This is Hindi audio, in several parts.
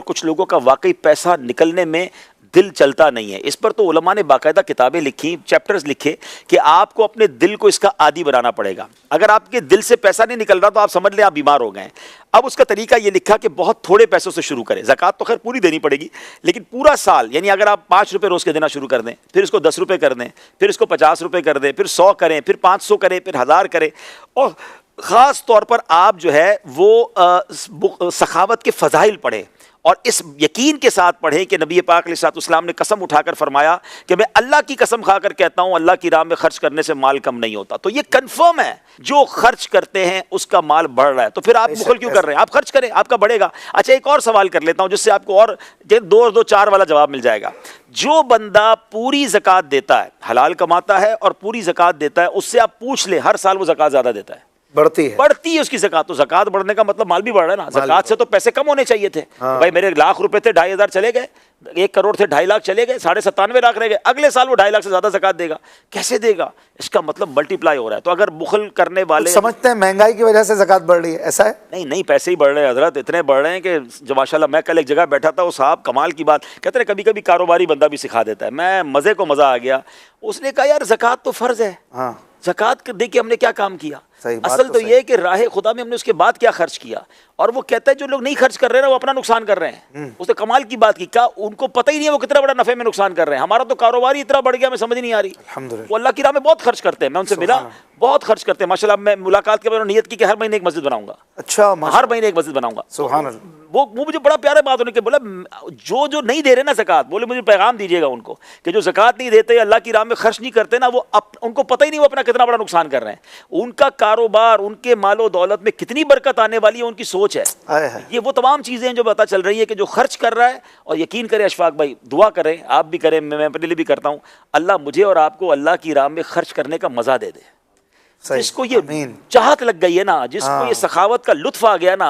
कुछ लोगों का वाकई पैसा निकलने में दिल चलता नहीं है। इस पर तो उलमा ने बाकायदा किताबें लिखी, चैप्टर्स लिखे कि आपको अपने दिल को इसका आदी बनाना पड़ेगा। अगर आपके दिल से पैसा नहीं निकल रहा तो आप समझ लें आप बीमार हो गए। अब उसका तरीका ये लिखा कि बहुत थोड़े पैसों से शुरू करें। ज़कात तो खैर पूरी देनी पड़ेगी, लेकिन पूरा साल, यानी अगर आप 5 रुपये रोज़ के देना शुरू कर दें, फिर इसको 10 रुपये कर दें, फिर इसको 50 रुपये कर दें, फिर 100 करें, फिर 500 करें, फिर 1000 करें, और ख़ास तौर पर आप जो है वो सखावत के फ़ज़ाइल पढ़ें और इस यकीन के साथ पढ़ें कि नबी पाक अलैहिस्सलाम ने कसम उठाकर फरमाया कि मैं अल्लाह की कसम खाकर कहता हूं अल्लाह की राह में खर्च करने से माल कम नहीं होता। तो ये कंफर्म है, जो खर्च करते हैं उसका माल बढ़ रहा है, तो फिर आप बुखल क्यों कर रहे हैं? आप खर्च करें, आपका बढ़ेगा। अच्छा, एक और सवाल कर लेता हूं जिससे आपको और 2-4 वाला जवाब मिल जाएगा। जो बंदा पूरी ज़कात देता है, हलाल कमाता है और पूरी ज़कात देता है, उससे आप पूछ ले हर साल वो ज़कात ज़्यादा देता है, बढ़ती है उसकी ज़कात। तो ज़कात बढ़ने का मतलब माल भी बढ़ रहा है ना। ज़कात से तो पैसे कम होने चाहिए थे। हाँ। भाई मेरे लाख रुपए थे, 2,500 चले गए, 1 करोड़ थे, 2.5 लाख चले गए, 97.5 लाख रह गए। अगले साल वो 2.5 लाख से ज्यादा ज़कात देगा। कैसे देगा? इसका मतलब मल्टीप्लाई हो रहा है। तो अगर बुखल करने वाले समझते हैं महंगाई की वजह से ज़कात बढ़ रही है, ऐसा है? नहीं, पैसे ही बढ़ रहे हैं हजरत, इतने बढ़ रहे हैं कि जो माशाल्लाह, मैं कल एक जगह बैठा था, वो साहब कमाल की बात कहते हैं, कभी कभी कारोबारी बंदा भी सिखा देता है। मैं मजे को मजा आ गया। उसने कहा यार ज़कात तो फर्ज है, ज़कात दे के हमने क्या काम किया? असल तो ये है कि राह खुदा में हमने उसके बाद क्या खर्च किया। और वो कहता है जो लोग नहीं खर्च कर रहे हैं ना, वो अपना नुकसान कर रहे हैं। उसने कमाल की बात की, क्या उनको पता ही नहीं है वो कितना बड़ा नफे में नुकसान कर रहे हैं। हमारा तो कारोबार ही इतना बढ़ गया, मैं समझ नहीं आ रही। वो अल्लाह की राह में बहुत खर्च करते हैं, मैं उनसे मिला, बहुत खर्च करते हैं माशाल्लाह। मैं मुलाकात के बाद नियत की कि हर महीने एक मस्जिद बनाऊंगा। अच्छा, हर महीने एक मस्जिद बनाऊंगा। सुभान अल्लाह। वो मुझे बड़ा प्यारा बात उन्होंने बोला, जो नहीं दे रहे ना ज़कात, बोले मुझे पैगाम दीजिएगा उनको कि जो ज़कात नहीं देते, अल्लाह की राह में खर्च नहीं करते ना, वो उनको पता ही नहीं वो अपना कितना बड़ा नुकसान कर रहे हैं। उनका कारोबार, उनके मालो दौलत में कितनी बरकत आने वाली है, उनकी सोच है। ये वो तमाम चीज़ें हैं जो पता चल रही है कि जो खर्च कर रहा है। और यकीन करें अशफाक भाई, दुआ करें, आप भी करें, मैं अपने लिए भी करता हूँ, अल्लाह मुझे और आपको अल्लाह की राह में खर्च करने का मज़ा दे दे। जिसको ये चाहत लग गई है ना, जिसको ये सखावत का लुत्फ आ गया ना,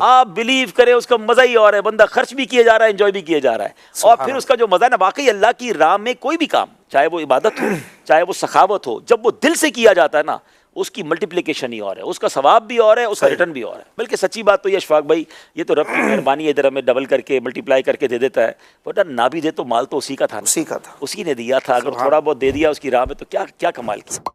आप बिलीव करें उसका मजा ही और है। बंदा खर्च भी किया जा रहा है, एंजॉय भी किया जा रहा है, और फिर उसका जो मजा है ना, वाकई अल्लाह की राह में कोई भी काम, चाहे वो इबादत हो, चाहे वो सखावत हो, जब वो दिल से किया जाता है ना, उसकी मल्टीप्लिकेशन ही और है, उसका सवाब भी और है, उसका रिटर्न भी और है। बल्कि सच्ची बात तो ये अशफाक भाई, ये तो रब की मेहरबानी है, इधर हमें डबल करके मल्टीप्लाई करके दे देता है। वरना ना भी दे तो माल तो उसी का था, उसी ने दिया था। अगर थोड़ा बहुत दे दिया उसकी राह में, तो क्या क्या कमाल किया।